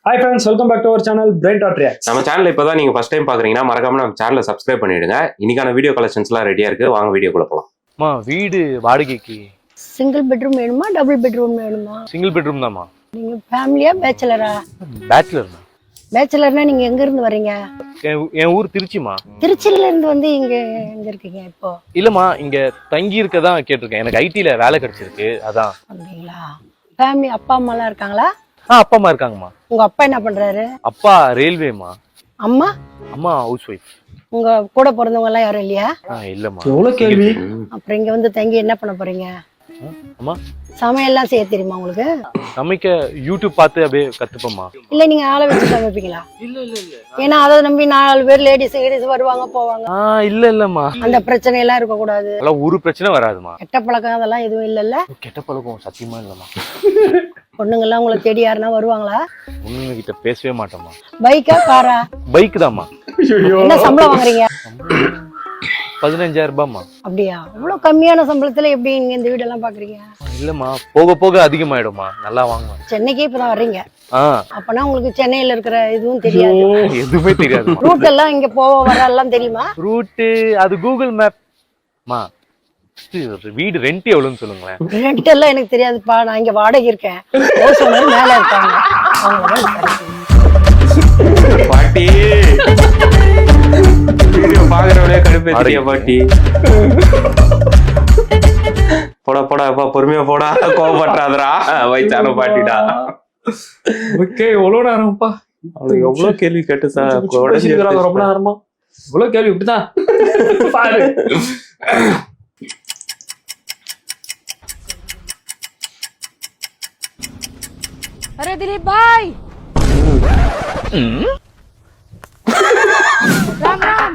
Hi friends, welcome back to our channel Brain dot React. நம்ம channel இப்போதான் நீங்க first time பாக்குறீங்கன்னா மறக்காம நம்ம சேனலை சப்ஸ்கிரைப் பண்ணிடுங்க. இன்னைக்கான வீடியோ கலெக்ஷன்ஸ்லாம் ரெடியா இருக்கு, வாங்க வீடியோக்குள்ள போலாம். அம்மா வீடு வாடகைக்கு சிங்கிள் பெட்ரூம் வேணுமா டபுள் பெட்ரூம் வேணுமா? சிங்கிள் பெட்ரூம் தான்மா. நீங்க ஃபேமிலியா பேச்சலரா? பேச்சுலர் தான். பேச்சலர்னா நீங்க எங்க இருந்து வர்றீங்க? என் ஊர் திருச்சிமா. திருச்சியில இருந்து வந்து இங்க எங்க இருக்கீங்க இப்போ? இல்லம்மா, இங்க தங்கி இருக்கதான் கேட்டிருக்கேன். எனக்கு ஐடில வேலை கிடைச்சிருக்கு, அதான். அப்படிங்களா? ஃபேமிலி அப்பா அம்மா எல்லாம் இருக்காங்களா? அப்பா அம்மா இருக்காங்கம்மா. உங்க அப்பா என்ன பண்றாரு? அப்பா ரயில்வேமா. அம்மா? அம்மா ஹவுஸ் ஒய்ஃப். உங்க கூட பிறந்தவங்க எல்லாம் யாரும் இல்லையா? இல்லம்மா. எவ்வளவு கேள்வி. அப்புறம் இங்க வந்து தங்கி என்ன பண்ண போறீங்க? அம்மா சமையல்லாம் செய்ய தெரியுமா உங்களுக்கு? சமைக்க யூடியூப் பார்த்து அப்படியே கத்துப்போம்மா. இல்ல நீங்க ஆளை வச்சு சமைப்பீங்களா? இல்ல இல்ல இல்ல. ஏன்னா அதை நம்பி 4 பேர் லேடிஸ் வருவாங்க போவாங்க. இல்ல இல்லம்மா, அந்த பிரச்சனை எல்லாம் இருக்க கூடாது. அதெல்லாம் ஒரு பிரச்சனை வராதுமா. கெட்ட பழக்கம் அதெல்லாம் எதுவும் இல்லல்ல? கெட்ட பழக்கம் சத்தியமா இல்லம்மா. பொண்ணுங்க எல்லாம் உங்களை தேடி யாருன்னா வருவாங்களா? பொண்ணுங்க கிட்ட பேசவே மாட்டோமா. பைக்கா காரா? பைக் தான்மா. என்ன சம்பளம் வாங்குறீங்க? 15,000 ரூபாய்மா. அப்படியா? இவ்வளவு கம்மியான சம்பளத்துல எப்படி நீங்க இந்த வீடெல்லாம் பாக்குறீங்க? இல்லம்மா, போக போக அதிகமாயிடுமா, நல்லா வாங்குவேன். சென்னைக்கே இப்பதான் வர்றீங்க? அப்பனா உங்களுக்கு சென்னையில இருக்கிற இதுவும் தெரியாது? எதுவுமே தெரியாது. ரூட் எல்லாம் இங்க போக வர எல்லாம் தெரியுமா? ரூட்டு அது கூகுள் மேப். வீடு ரெண்ட் எவ்வளவுன்னு சொல்லுங்களேன். ரெண்ட் எல்லாம் எனக்கு தெரியாதுப்பா, நான் இங்க வாடகை இருக்கேன். மேல இருக்காங்க. பாட்டி வீடியோ பாக்குறவளே கடுப்பேத்தியா பாட்டி. போடா போடா அப்பா, பொறுமையா போடா, கோவப்பட்டாதரா வயசான பாட்டிடா. ஓகே, எவ்வளவு நேரம்ப்பா, அவனுக்கு எவ்வளவு கேள்வி கேட்டு சார் ரொம்ப நேரமா இவ்வளவு கேள்வி இப்படிதான் பாரு. अरे दिलीप भाई, राम राम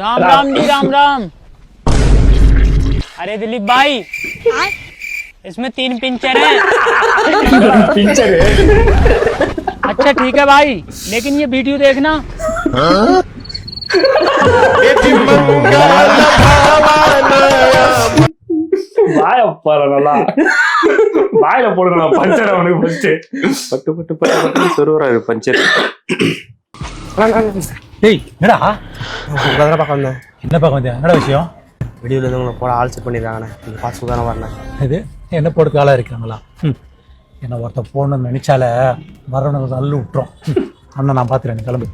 राम राम जी, राम राम। अरे दिलीप भाई, इसमें 3 पिंचर हैं। पिंचर है? अच्छा ठीक है भाई, लेकिन ये वीडियो देखना। வாய பாரு, நல்லா வாயில போடுறா பஞ்சர். அவனுக்கு பட்டு பட்டு பட்டு பட்டு சொருவராரு பஞ்சர். டேய் என்னடா உங்களை பார்க்க வந்தேன். என்ன பார்க்க வந்தியா? என்னடா விஷயம்? வெளியூர்ல இருந்து உங்களை போட ஆல்சர் பண்ணிருக்காங்கண்ணே. நீங்க பாஸ்போர்ட் தானே வரணும். இது என்ன போடுறதுக்கு ஆளாக இருக்கிறாங்களா? என்ன ஒருத்த போகணும்னு நினைச்சால வரவனுக்கு நல்ல விட்டுரும். அண்ணன் நான் பார்த்துறேன், கிளம்பு.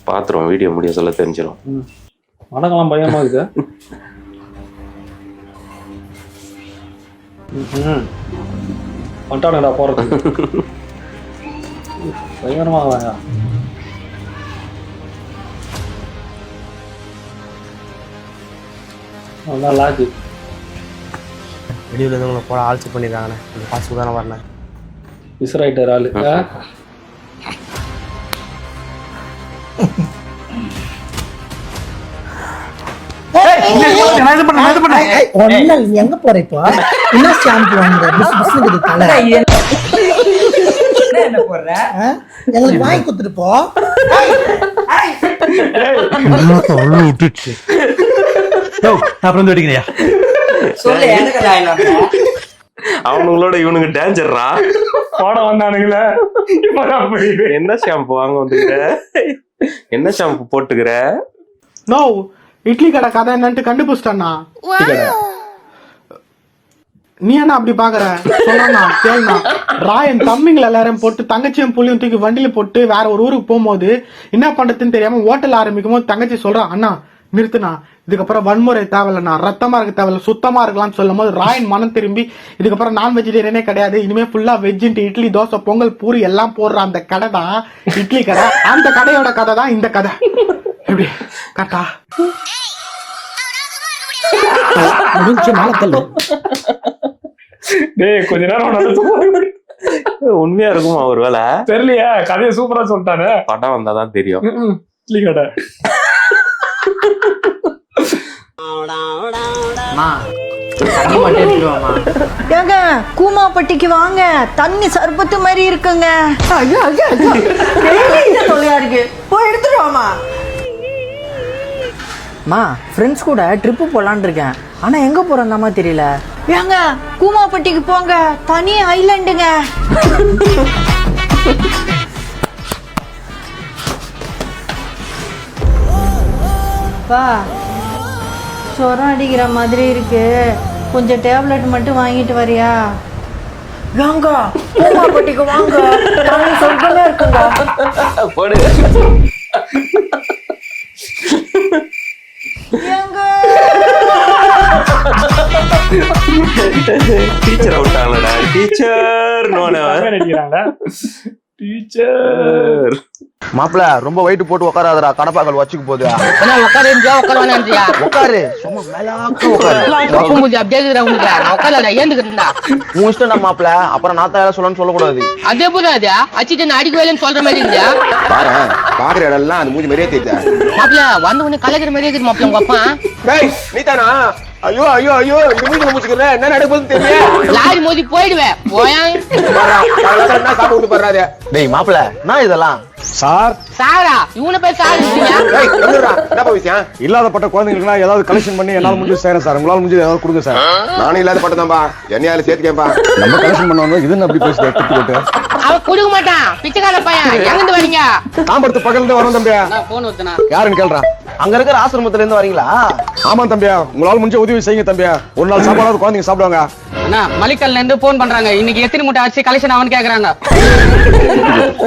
பாத்துருவோம், வீடியோ முடிய சொல்ல தெரிஞ்சிடும். வணக்கம், பயமா இருக்கு. வந்துட்டானுடா போறது. பயங்கரமா லாஜி. வெளியூர்ல இருந்து உங்களை போட ஆல்சர் பண்ணிருக்காங்கண்ணே. நீங்க பாஸ்போர்ட் தானே வரணும். விசராயிட்டார் ஆளு. எங்க போற இப்போ? என்ன ஷாம்பு வாங்குற? என்ன போடுற? எங்களுக்கு வாங்கி கொடுத்துட்டு போ. அப்புறம் வெட்டிக்கிறியா? அவனுங்களோட இவனுக்கு டேஞ்சர்ரா. போட வந்தானுங்களே. என்ன ஷாம்பு வாங்க வந்துக்கிற? என்ன ஷாம்பு போட்டுக்கிற? நோ, இட்லி கடை கதை என்னன்ட்டு கண்டுபிடிச்சிட்டா. நீ என்ன அப்படி பாக்குற? சொன்னா கேள்னா ராயன் தம்பிங்களை எல்லாரையும் போட்டு தங்கச்சியும் புள்ளியும் தூக்கி வண்டியில போட்டு வேற ஒரு ஊருக்கு போகும்போது என்ன பண்றதுன்னு தெரியாம ஹோட்டல் ஆரம்பிக்கும் போது தங்கச்சி சொல்றான், அண்ணா நிறுத்துனா, இதுக்கப்புறம் வன்முறை தேவையில்லண்ணா, ரத்தமா இருக்க தேவையில்ல, சுத்தமா இருக்கலாம்னு சொல்லும் போது ராயன் மனம் திரும்பி இதுக்கப்புறம் நான் வெஜிடேரியனே கிடையாது, இனிமே ஃபுல்லா வெஜ்ஜின்ட்டு இட்லி தோசை பொங்கல் பூரி எல்லாம் போடுற அந்த கடை தான் இட்லி கடை. அந்த கடையோட கதை தான் இந்த கதை. எப்படி கரெக்டா? டேய் கொஞ்ச நேரம் உண்மையா இருக்குமா? ஒரு வேலை தெரியலையா? கதையை சூப்பரா சொல்லிட்டானே. படம் வந்தாதான் தெரியும். இட்லி கடை ஏங்க கூமாப்பட்டிக்கு வாங்க, தண்ணி சர்பத்து மாதிரி இருக்குங்க. தொல்லையா இருக்கு, போய் எடுத்துட்டு வாமா. ஃப்ரெண்ட்ஸ் கூட ட்ரிப்பு போலான்னு இருக்கேன், ஆனா எங்க போறேன் தெரியல. ஏங்க கூமாப்பட்டிக்கு போங்க, தனி ஐலண்டுங்க. பா, சொரம் அடிக்கிற மாதிரி இருக்கு, கொஞ்சம் டேப்லெட் மட்டும் வாங்கிட்டு வரியா? ஏங்க கூமாப்பட்டிக்கு வாங்க, தனி சொர்க்கமே இருக்குங்க. போடு. ஏங்க டீச்சர் அவுட் ஆகலடா. டீச்சர் நடிக்கிறாங்க. டீச்சர் மாப்பிள ரொம்ப வெயிட் போட்டு உட்காராதடா, கடப்பாக்கள் வச்சுக்கு போகுது. உட்காரு உட்கார உட்காரு, சும்மா மேலாக்க உட்காரு. முடியும் அப்படியே உங்களுக்கு நான் உட்கார ஏந்துக்கிறா உன் இஷ்டம் தான் மாப்பிள, அப்புறம் நான் தான் சொல்லணும்னு சொல்லக்கூடாது. அதே போதாது அச்சிட்டு நான் அடிக்க வேலைன்னு சொல்ற மாதிரி இருந்தா பாரு, பாக்குற இடம்லாம் அது மூஞ்சி மாதிரியே தெரியுது. மாப்பிள்ள வந்த உடனே கலக்கிற மாதிரியே இருக்குது மாப்பிள்ள உங்க அப்பா. டேய் நீ தானா? ஐயோ ஐயோ ஐயோ, இது மூஞ்சி முடிச்சுக்கிறேன், என்ன நடக்குதுன்னு தெரியல. லாரி மோதி போயிடுவேன் போயாங்க. என்ன சாப்பிட்டு போறாரு? டேய் மாப்பிள, நான் இதெல்லாம் சார், சாரா இவனை போய் சார் என்ன விஷயம்? இல்லாதப்பட்ட குழந்தைங்களுக்குலாம் ஏதாவது கலெக்ஷன் பண்ணி என்னால முடிஞ்சு செய்யறேன் சார். உங்களால முடிஞ்சது ஏதாவது கொடுங்க சார். நானும் இல்லாத பட்டதான்பா, என்னையால சேர்த்துக்கேன்பா. நம்ம கலெக்ஷன் பண்ணுவாங்க, இது என்ன அப்படி பேசுது திட்டு போட்டு. அவன் கொடுக்க மாட்டான், பிச்சைக்கார பையன். எங்கிருந்து வரீங்க? தாம்பரத்து பக்கத்துல இருந்து வரோம் தம்பியா. போன் ஊத்துனா யாருன்னு கேள்றான். அங்க இருக்கிற ஆசிரமத்துல இருந்து வரீங்களா? ஆமா தம்பியா, உங்களால முடிஞ்ச உதவி செய்யுங்க தம்பியா. ஒரு நாள் சாப்பாடு குழந்தைங்க சாப்பிடுவாங்க. அண்ணா மலிக்கல்ல இருந்து போன் பண்றாங்க, இன்னைக்கு எத்தனை மூட்டை ஆச்சு கலெக்ஷன் அவன் கேக்குறாங்க.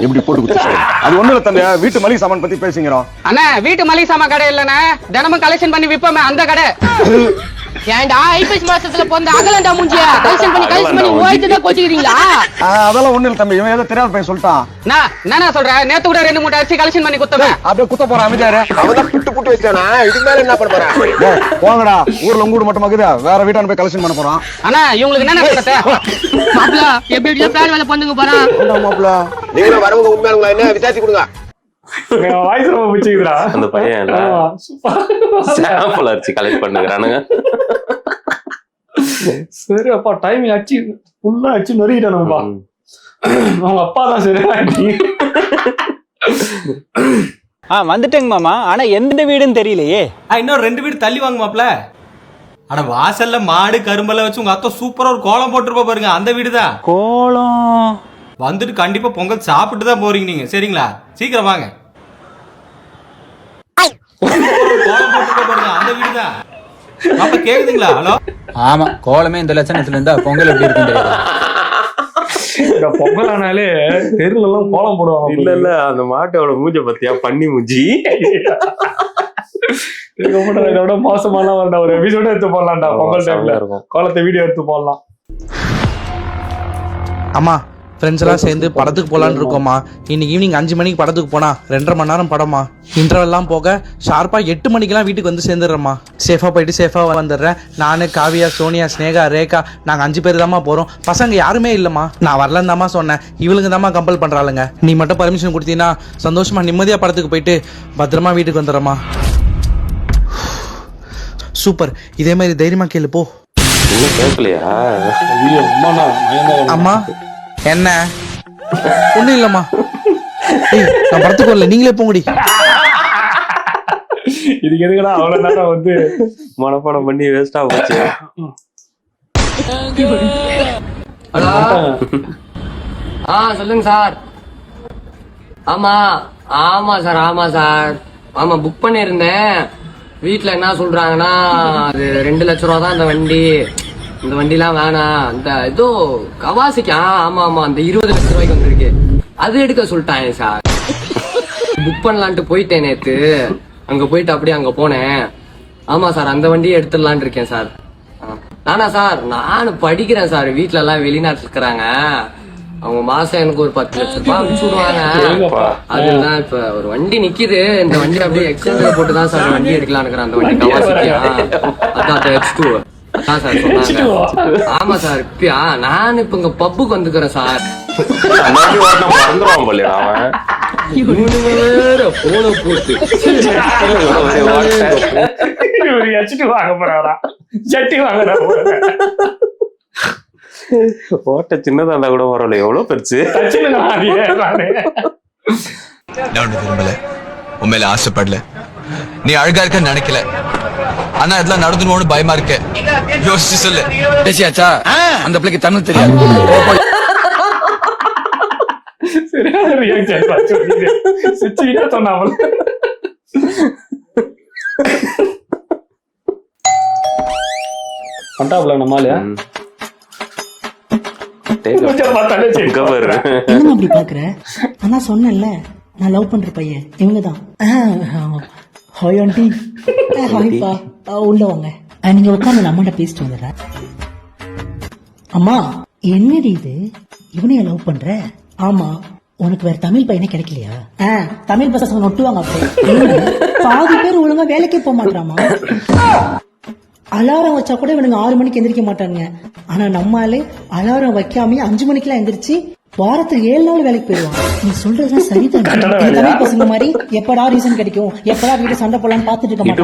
எப்படி போட்டு கொடுத்து அது ஒண்ணு இல்ல தம்பியா, வீட்டு மளிகை சாமான் பத்தி பேசிக்கிறோம். அண்ணா வீட்டு மளிகை சாமான் கடை இல்லண்ணா, தினமும் கலெக்ஷன் பண்ணி விப்போமே அந்த கடை. ஏன்டா ஐப்பசி மாசத்துல போந்த அகலண்டா மூஞ்சியா கலெக்ஷன் பண்ணி ஓய்த்துதான் கோச்சிக்கிறீங்களா? அதெல்லாம் ஒண்ணு இல்ல தம்பி, இவன் ஏதோ தெரியாத பையன் சொல்லிட்டான். நான் சொல்றேன், நேத்து கூட 2 மூட்டை அரிசி கலெக்ஷன் பண்ணி குத்தமே. அப்படியே குத்த போறான், அமைதியாரு. அவதான் புட்டு புட்டு வச்சானா, இதுக்கு மேல என்ன பண்ண போறேன்? போங்கடா, ஊர்ல உங்கூடு மட்டும் மக்குதா, வேற வீட்டான போய் கலெக்ஷன் பண்ண போறான். அண்ணா இவங்களுக்கு என்ன நடக்குது? மாப்ள எப்படி பிளான் வேலை பண்ணுங்க போறான். மாப்பிள நீங்களும் வரவங்க உண்மையானுங்களா என்ன விசாரிச்சு கொடுங்க. வாய்ஸ் ரொம்ப பிடிச்சிக்கிறா அந்த பையன் சாம்பிள் அரிசி கலெக்ட் பண்ணுகிறானுங்க. சரி அப்பா, டைமிங் அச்சு ஃபுல்லா அச்சு நொறுக்கிட்டானுப்பா. அவங்க அப்பா தான் சரி. வந்துட்டேங்க மாமா. ஆனா எந்த வீடுன்னு தெரியலையே. இன்னும் 2 வீடு தள்ளி வாங்க மாப்ள. ஆனா வாசல்ல மாடு கரும்பெல்லாம் வச்சு உங்க அக்கா சூப்பரா ஒரு கோலம் போட்டுருப்பா பாருங்க, அந்த வீடு தான். கோலம் வந்துட்டு கண்டிப்பா பொங்கல் சாப்பிட்டு தான் போறீங்க நீங்க, சரிங்களா? சீக்கிரம் வாங்க. கோலம் போட்டுருப்பா பாருங்க, அந்த வீடு தான். அப்ப கேக்குதுங்களா? ஹலோ. ஆமா, கோலமே இந்த லட்சணத்துல இருந்தா பொங்கல் எப்படி இருக்கும் தெரியாது. பொங்கல் ஆனாலே தெருல எல்லாம் கோலம் போடுவாங்க. இல்ல அந்த மாட்டோட மூஞ்ச பத்தியா, பண்ணி மூஞ்சி. இதோட மோசமான ஒரு எபிசோட எடுத்து போடலாம்டா. பொங்கல் டைம்ல இருக்கும் கோலத்தை வீடியோ எடுத்து போடலாம். அம்மா ஃப்ரெண்ட்ஸ் எல்லாம் சேர்ந்து படத்துக்கு போகலான்னு இருக்கோம்மா. இன்னைக்கு ஈவினிங் 5 மணிக்கு படத்துக்கு போனா 2.5 மணி நேரம் படமா. இன்டர்வெல்லாம் போக ஷார்ப்பா 8 மணிக்கெல்லாம் வீட்டுக்கு வந்து சேர்ந்துடுறேம்மா. சேஃபா போயிட்டு சேஃபா வந்துடுறேன். நானு, காவியா, சோனியா, ஸ்னேகா, ரேகா, நாங்க 5 பேர் தாம்மா போறோம். பசங்க யாருமே இல்லம்மா. நான் வரலன்னு தாம்மா சொன்னேன், இவளுங்க தாம்மா கம்பல் பண்றாளுங்க. நீ மட்டும் பர்மிஷன் கொடுத்தீங்கன்னா சந்தோஷமா நிம்மதியா படத்துக்கு போயிட்டு பத்திரமா வீட்டுக்கு வந்துடுறேம்மா. சூப்பர், இதே மாதிரி தைரியமா கேளு போ. கேட்கலையா? அம்மா என்ன ஒண்ணும் இல்லம்மா. நான் படத்துக்கு வரல, நீங்களே போங்கடி. இதுக்கு எதுக்குடா அவ்வளவு நேரம் வந்து மனப்பாடம் பண்ணி வேஸ்டா போச்சு. சொல்லுங்க சார். ஆமா சார் புக் பண்ணிருந்தேன். வீட்டுல என்ன சொல்றாங்கன்னா, அது 2 லட்சம் ரூபா தான் இந்த வண்டி. இந்த வண்டிலாம் வேணாம், இந்த ஏதோ கவாசிக்கா ஆமா அந்த 20 லட்சம் ரூபாய்க்கு வந்துருக்கு, அது எடுக்க சொல்லிட்டாங்க சார். புக் பண்ணலான்ட்டு போயிட்டேன் நேத்து. அங்க போயிட்டு அப்படியே அங்க போனேன். ஆமா சார், அந்த வண்டியை எடுத்துடலான் இருக்கேன் சார். நானா சார், நான் படிக்கிறேன் சார். வீட்டுல எல்லாம் வெளிநாட்டுல இருக்கிறாங்க. அவங்க மாசம் எனக்கு ஒரு 10 லட்சம் ரூபாய் அனுப்பிச்சு விடுவாங்க. அதுதான் இப்ப ஒரு வண்டி நிக்குது. இந்த வண்டி அப்படியே எக்ஸ்சேஞ்சில போட்டுதான் சார் வண்டி எடுக்கலான்னு. அந்த வண்டி கவாசிக்கியா, அதான் X2. அதான் சார் சொன்னாங்க. ஆமா சார், இப்பயா நான் இப்ப இங்க பப்புக்கு வந்துக்கிறேன் சார். மறந்துடுவான் போல அவன். போன போட்டு வாங்க போறாரா, சட்டி வாங்குறா. ஓட்ட சின்னதா இருந்தா கூட பரவாயில்ல, எவ்வளவு பெருசு. விரும்பல, உண்மையில ஆசைப்படல. நீ அழகா இருக்க நினைக்கல, ஆனா இதெல்லாம் நடந்துன்னு பயமா இருக்கு. யோசிச்சு சொல்லு. பேசியாச்சா? அந்த பிள்ளைக்கு தமிழ் தெரியாது. சரியான ரியாக்ஷன் பாத்து சிச்சினா சொன்னாவல. பண்டாப்ல நம்மால என்ன அப்படி பாக்குற? நான் சொன்னேன்ல நான் லவ் பண்ற பையன் இவங்கதான். Hi aunty. ஹாய்ப்பா, உள்ள வாங்க. நீங்க உட்காந்து அம்மாட்ட பேசிட்டு வந்துடுற. அம்மா என்னடி இது, இவனைய லவ் பண்ற? ஆமா, உனக்கு வேற தமிழ் பையனே கிடைக்கலையா? தமிழ் பசங்க நொட்டுவாங்க. அப்படி பாதி பேர் ஒழுங்கா வேலைக்கே போக மாட்டாமா. அலாரம் வச்சா கூட இவனுங்க 6 மணிக்கு எந்திரிக்க மாட்டானுங்க. ஆனா நம்மாலே அலாரம் வைக்காம 5 மணிக்கெல்லாம் எந்திரிச்சு வாரத்துக்கு 7 நாள் வேலைக்கு போயிடுவாங்க. நீ சொல்றதுதான் சரிதான். தமிழ் பசங்க மாதிரி எப்படா ரீசன் கிடைக்கும், எப்படா வீட்டு சண்டை போடலான்னு பாத்துட்டு இருக்க மாட்டாங்க.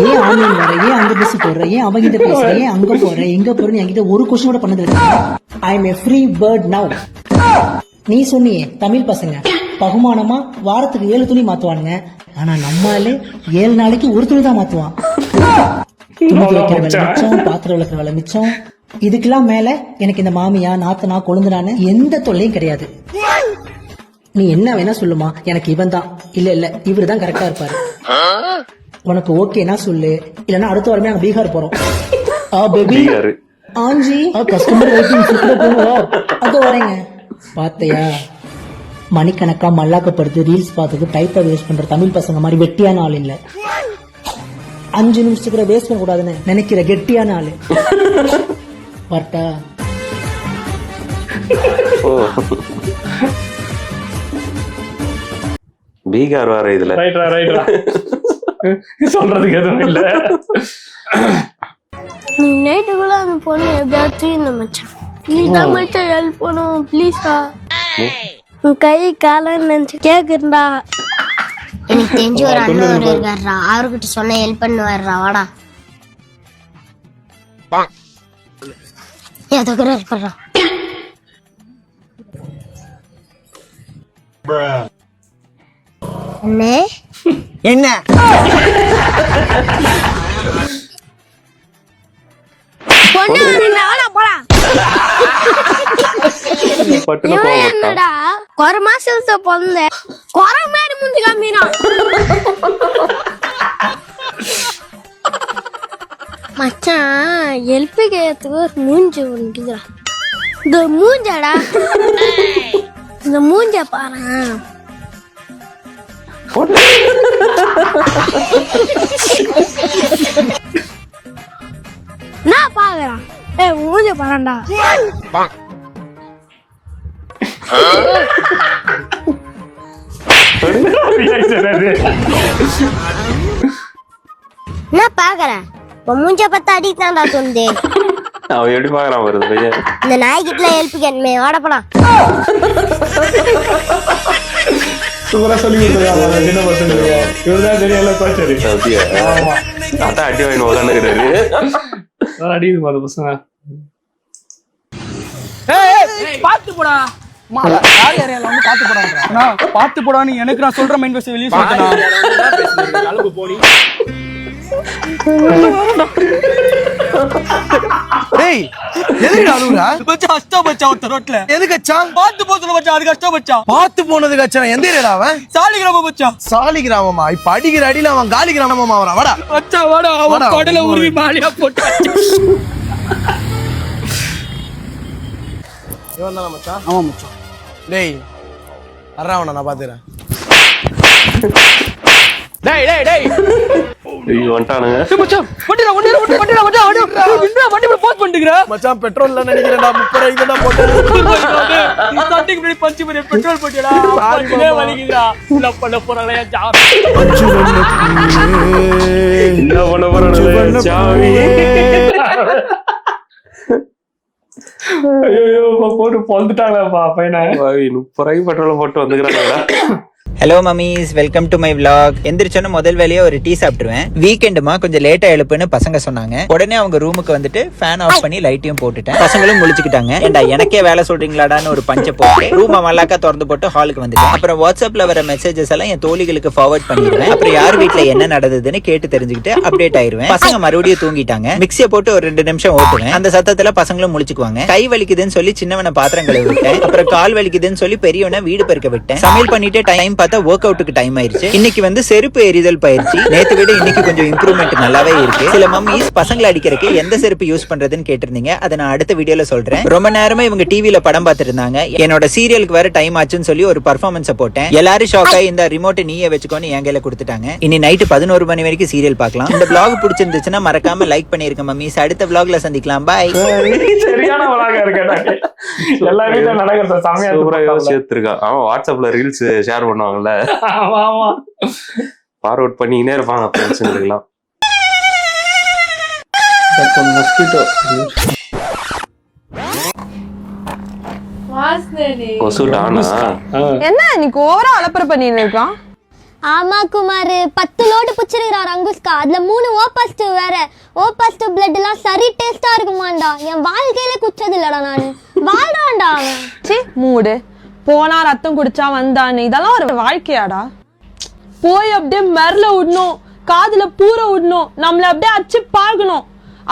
ஏன் ஆன்லைன் வர, ஏன் அந்த ட்ரெஸ் போடுற, ஏன் அவங்கிட்ட பேசுற, ஏன் அங்க போற, எங்க போறன்னு என்கிட்ட ஒரு கொஸ்டின் கூட பண்ணது இல்லை. I am a free bird now. நீ சொன்னியே தமிழ் பசங்க பகுமானமா வாரத்துக்கு 7 துணி மாத்துவானுங்க. ஆனா நம்மாலே 7 நாளைக்கு ஒரு துணி தான் மாத்துவான். மிச்சம், பாத்திரம் விளக்குற வேலை மிச்சம். இதுக்கெல்லாம் மேல எனக்கு இந்த மாமியா, நாத்தனா, கொழுந்தனான்னு எந்த தொல்லையும் கிடையாது. நீ என்ன வேணா சொல்லுமா, எனக்கு இவன் தான், இல்ல இல்ல இவரு தான் கரெக்டா இருப்பாரு. உனக்கு ஓகேனா சொல்லு, இல்லன்னா அடுத்த வாரமே நாங்க பீகார் போறோம். பேபி ஆஞ்சி கஸ்டமர் வெயிட்டிங் அது வரேங்க. பாத்தையா, மணிக்கணக்கா மல்லாக்கப்படுத்து ரீல்ஸ் பார்த்துட்டு டைப்பை வேஸ்ட் பண்ற தமிழ் பசங்க மாதிரி வெட்டியான ஆள் இல்ல. 5 நிமிஷத்துக்கு வேஸ்ட் பண்ண கூடாதுன்னு நினைக்கிற கெட்டியான ஆளு. பட்டா பீகார் வர இதுல சொல்றதுக்கு எதுவும் இல்ல. நீ நைட்டுக்குள்ள அந்த பொண்ணு எப்படியாச்சும் மச்சான் ப்ளீஸ் தான் மச்சான் ஹெல்ப் பண்ணும் ப்ளீஸ்டா. உன் கை காலன்னு நினைச்சு கேக்குறா. எனக்கு தெரிஞ்ச ஒரு அண்ணன் இருக்காருடா, அவர்கிட்ட சொன்ன ஹெல்ப் பண்ணுவாருடா. வாடா எதுக்குற இருக்காரா? அண்ணே என்ன பொண்ணு வாடா போலாம். என்னடா ஒரு மாசத்துல பொண்ணு குறை மாதிரி முந்தி காமிறான். மச்சான் ஹெல்ப் கேட்கறதுக்கு ஒரு மூஞ்சி ஒன்றுக்குதுடா. இந்த மூஞ்சடா, இந்த மூஞ்ச பாரு. நான் பாக்குறான். மூஞ்ச பாருடா. என்ன பாக்குறேன்? மூஞ்ச பத்த அடித்தான்டா தோணுது. அவன் எப்படி பாக்குறான் வருது பையன். இந்த நாய்கிட்ட ஹெல்ப் கேட்மே வாட போலாம். சூப்பரா சொல்லி கொடுத்துருக்காங்க சின்ன பசங்க. இவருதான் தெரியல கோச்சரி. அதான் அடி வாங்கி உட்காந்துக்கிறாரு. அடிக்குது பாரு பசங்க. பாத்து போடா. பாத்து போடான்னு எனக்கு நான் சொல்ற மைண்ட் வாய்ஸ் வெளிய சொல்றேன். அளவுக்கு போடி. டேய் எதுக்கு அழுவுறா? மச்சான் அஷ்டா மச்சான் ஒருத்தர் ரோட்ல. எதுக்கு அச்சான்? பாத்து போதுல மச்சான், அதுக்கு அஷ்டா மச்சான். பாத்து போனதுக்கு அச்சான். எந்த ஏரியாடா அவன்? சாலிகிராமம் மச்சான். சாலிகிராமமா? இப்ப அடிக்கிற அடியில அவன் காலிகிராமமா வரா. வாடா மச்சான் வாடா. அவன் கடல உருவி மாலியா போட்டு. இவன் தான மச்சான்? ஆமா மச்சான். டேய் அறவன நான் பாத்துறேன். டேய் டேய் டேய் ஐயோ வந்துட்டானுங்க. மச்சான் வண்டில போஸ்ட் பண்ணிக்கற. மச்சான் பெட்ரோல்ல நினைக்கிறேன்டா. 30 ரூபாய்க்கு போட்டு நீ ஸ்டார்டிங் பண்ணி பஞ்ச் பண்ணி பெட்ரோல் போட்டுடா. பாதிலே வலிக்குதுடா. என்ன பண்ண போறானே ஜாவி. என்ன பண்ண போறானே ஜாவி. ஐயோ போட்டு பொந்துட்டாங்கப்பா பையனை. 30 ரூபாய்க்கு பெட்ரோல் போட்டு வந்துக்கிறாங்கடா. Hello mummies, welcome to my vlog. எந்திரிச்சோன்னு முதல் வேலையா ஒரு டீ சாப்பிட்டுருவேன். வீக்கெண்டுமா கொஞ்சம் லேட்டா எழுப்புன்னு பசங்க சொன்னாங்க. உடனே அவங்க ரூமுக்கு வந்துட்டு ஃபேன் ஆஃப் பண்ணி லைட்டையும் போட்டுட்டேன். பசங்களும் முழிச்சுக்கிட்டாங்க. ஏண்டா எனக்கே வேலை சொல்றீங்களாடான்னு ஒரு பஞ்ச போட்டு ரூமை மல்லாக்கா திறந்து போட்டு ஹாலுக்கு வந்துட்டேன். அப்புறம் வாட்ஸ்அப்ல வர மெசேஜஸ் எல்லாம் என் தோழிகளுக்கு ஃபார்வர்ட் பண்ணிடுவேன். அப்புறம் யார் வீட்டுல என்ன நடந்ததுன்னு கேட்டு தெரிஞ்சுக்கிட்டு அப்டேட் ஆயிருவேன். பசங்க மறுபடியும் தூங்கிட்டாங்க. மிக்சியை போட்டு ஒரு 2 நிமிஷம் ஓட்டுவேன். அந்த சத்தத்துல பசங்களும் முழிச்சுக்குவாங்க. கை வலிக்குதுன்னு சொல்லி சின்னவனை பாத்திரம் கழுவி விட்டேன். அப்புறம் கால் வலிக்குதுன்னு சொல்லி பெரியவனை வீடு பெருக்க விட்டேன். சமையல் பண்ணிட்டு டைம் பார்த்தா ஒர்க் அவுட்டுக்கு டைம் ஆயிருச்சு. இன்னைக்கு வந்து செருப்பு எறிதல் பயிற்சி. நேத்து விட இன்னைக்கு கொஞ்சம் இம்ப்ரூவ்மெண்ட் நல்லாவே இருக்கு. சில மம்மிஸ் பசங்களை அடிக்கிறதுக்கு எந்த செருப்பு யூஸ் பண்றதுன்னு கேட்டிருந்தீங்க. அதை நான் அடுத்த வீடியோல சொல்றேன். ரொம்ப நேரமா இவங்க டிவில படம் பார்த்துட்டு இருந்தாங்க. என்னோட சீரியலுக்கு வேற டைம் ஆச்சுன்னு சொல்லி ஒரு பர்ஃபார்மன்ஸ் போட்டேன். எல்லாரும் ஷாக் ஆகி இந்த ரிமோட்டை நீயே வச்சுக்கோன்னு என் கையில கொடுத்துட்டாங்க. இனி நைட்டு 11 மணி வரைக்கும் சீரியல் பார்க்கலாம். இந்த vlog பிடிச்சிருந்துச்சுன்னா மறக்காம லைக் பண்ணிருங்க மம்மிஸ். அடுத்த vlogல சந்திக்கலாம். பாய். சரியான vlog-ஆ இருக்கு. எல்லா வீட்லயும் நடக்கிற சமயம் சூப்பரா யோசிச்சு எடுத்திருக்கான். அவன் வாட்ஸ்அப்ல ரீல்ஸ் ஷேர் பண்ணுவாங்கல்ல, ஆமா ஃபார்வர்ட் பண்ணிக்கினே இருப்பாங்க ஃப்ரெண்ட்ஸுங்களுக்குலாம். மஸ்கிட்டோ கொசுட்டானா என்ன இன்னைக்கு ஓவரா அலப்பற பண்ணிட்டு இருக்கான்? ஆமா குமார், 10 லோடு பிடிச்சிருக்காரு அங்குஸ்கா. அதுல 3 ஓ பாசிட்டிவ் வேற. ஓ பாசிட்டிவ் பிளட் எல்லாம் சரி டேஸ்டா இருக்குமாண்டா. என் வாழ்க்கையில குச்சது இல்லடா நானு. வாழ்றான்டா அவன். சீ மூடு. போனா ரத்தம் குடிச்சா வந்தானே, இதெல்லாம் ஒரு வாழ்க்கையாடா? போய் அப்படியே மெர்ல விடணும், காதுல பூர விடணும், நம்மள அப்படியே அடிச்சு பார்க்கணும்.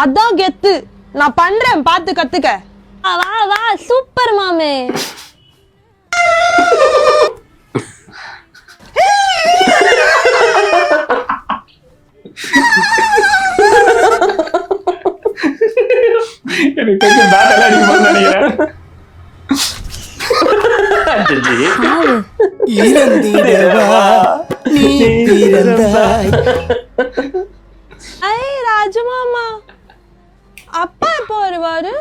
அதான் கெத்து. நான் பண்றேன், பார்த்து கத்துக்க. வா வா, சூப்பர் மாமே. எனக்கு தெரிஞ்ச பேட்டெல்லாம் அடிக்கும்போது நினைக்கிறேன். ஐ ராஜு மாமா, அப்பா எப்போ வருவாரு?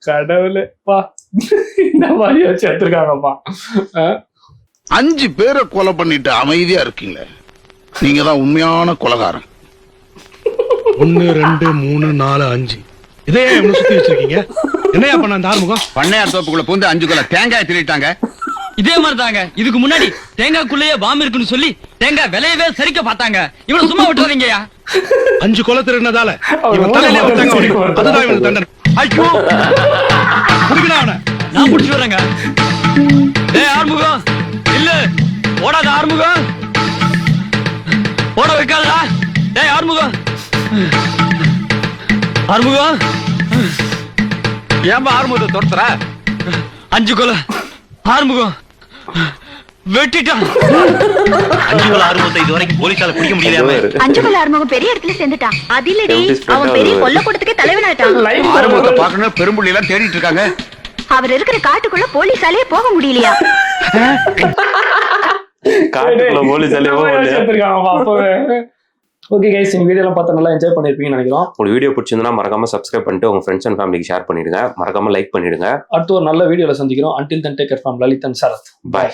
கடவுளே பா, இந்த மாதிரி வச்சு எடுத்துருக்காங்கப்பா. 5 பேரை கொலை பண்ணிட்டு அமைதியா இருக்கீங்க. நீங்க தான் உண்மையான கொலைகாரன். 1 2 3 4 5 இதே இவ்வளவு சுத்தி வச்சிருக்கீங்க. என்னையா பண்ண அந்த ஆறுமுகம்? பண்ணையார் தோப்புக்குள்ள பூந்து 5 கொலை தேங்காய் திருட்டாங்க. இதே மாதிரி தாங்க. இதுக்கு முன்னாடி தேங்காய்க்குள்ளேயே பாம்பு இருக்குன்னு சொல்லி தேங்காய் விலையவே சரிக்க பார்த்தாங்க. இவனை சும்மா விட்டுறீங்கயா. 5 கொலை திருடினதால இவன் தலையில வச்சாங்க. அதுதான் இவனுக்கு தண்டனை. ஐயோ, புடிக்கடா அவனை. நான் புடிச்சு வரேங்க. டேய் ஆறுமுகம், இல்ல ஓடாத ஆறுமுகம், ஓட வைக்காதடா. டேய் ஆறுமுகம், ஆறுமுகம், ஏன்பா ஆறுமுகத்தை துரத்துற? 5 கொலை ஆறுமுகம் வெட்டிட்டான். 5 கொலை ஆறுமுகத்தை இது வரைக்கும் போலீஸால பிடிக்க முடியலையாமே. 5 கொலை ஆறுமுகம் பெரிய இடத்துல சேர்ந்துட்டான். அதில்லடி அவன் பெரிய கொல்ல கூட்டத்துக்கே தலைவனாயிட்டான். ஆறுமுகத்தை பார்க்கணும் பெரும்புள்ளி எல்லாம் தேடிட்டு இருக்காங்க. அவர் இருக்கிற காட்டுக்குள்ள போலீஸாலே போக முடியலையா? காட்டுக்குள்ள போலீஸாலே போக முடியல. ஓகே கைஸ், இந்த வீடியோலாம் பார்த்து நல்லா என்ஜாய் பண்ணிருப்பீங்கன்னு நினைக்கிறோம். உங்களுக்கு வீடியோ பிடிச்சிருந்தா மறக்காம சப்ஸ்கிரைப் பண்ணிட்டு உங்க ஃப்ரெண்ட்ஸ் அண்ட் ஃபேமிலிக்கு ஷேர் பண்ணிடுங்க. மறக்காம லைக் பண்ணிடுங்க. அடுத்து ஒரு நல்ல வீடியோல சந்திக்கிறோம். Until then, take care from Lalit and Sharath. Bye.